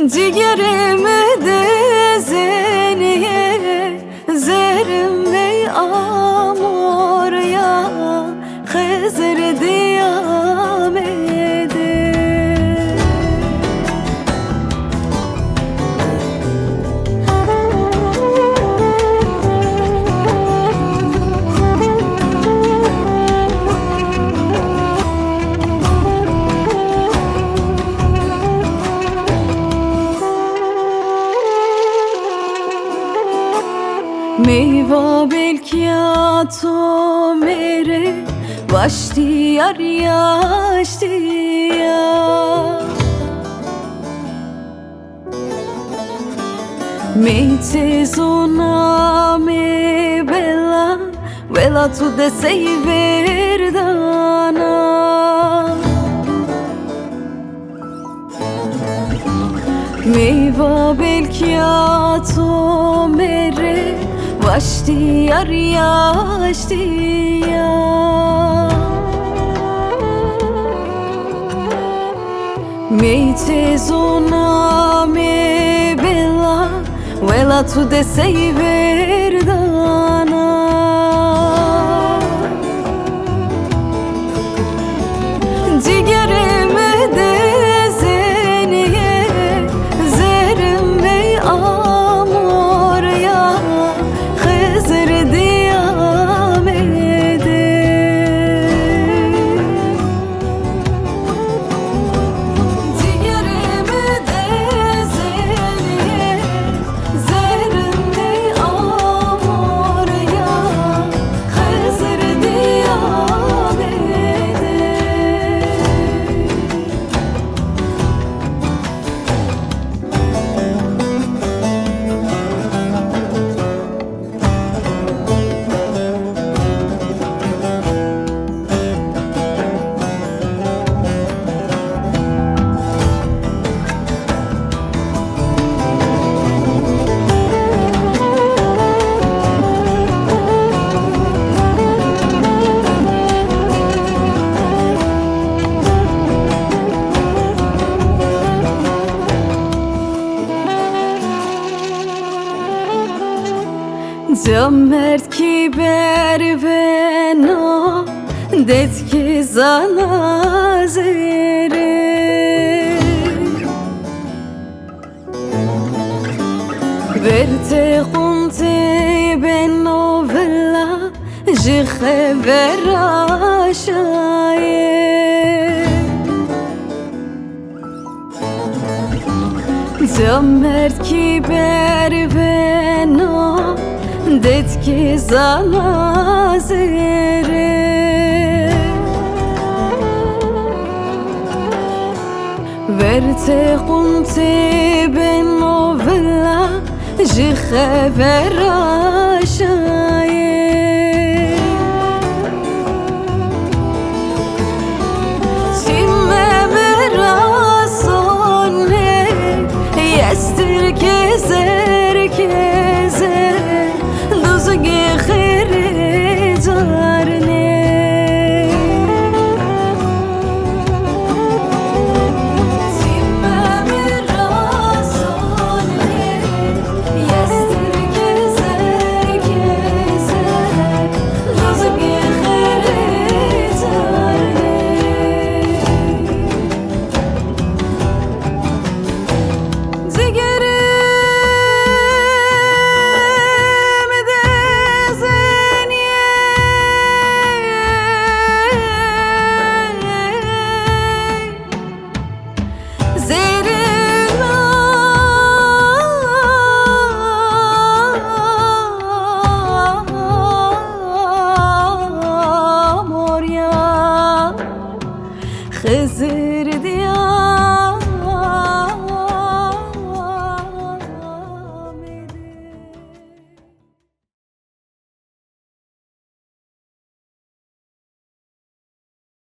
Cigerimi dezeniye zerim bey amor ya Hızır diyamede. Meyva belki to mere başdiyar yaşdiya Meyte zona me bella Vela tu de sei verdana Meyva belki to mere başdiyar yaşdiya Meyte zona me bella Vela tu de sei verdana Cigerimi dezeniye zerim bey amor ya Hızır diyamede. Cigerimi dezeniye zerim bey amor ya Hızır diyamede. Cömert ki berveno detki zana zere Verte kunte beno vela jikhe verashaye Cömert ki berveno detki zana zere Verte kunte beno vela jikhe verashaye Timme merasone yestir keze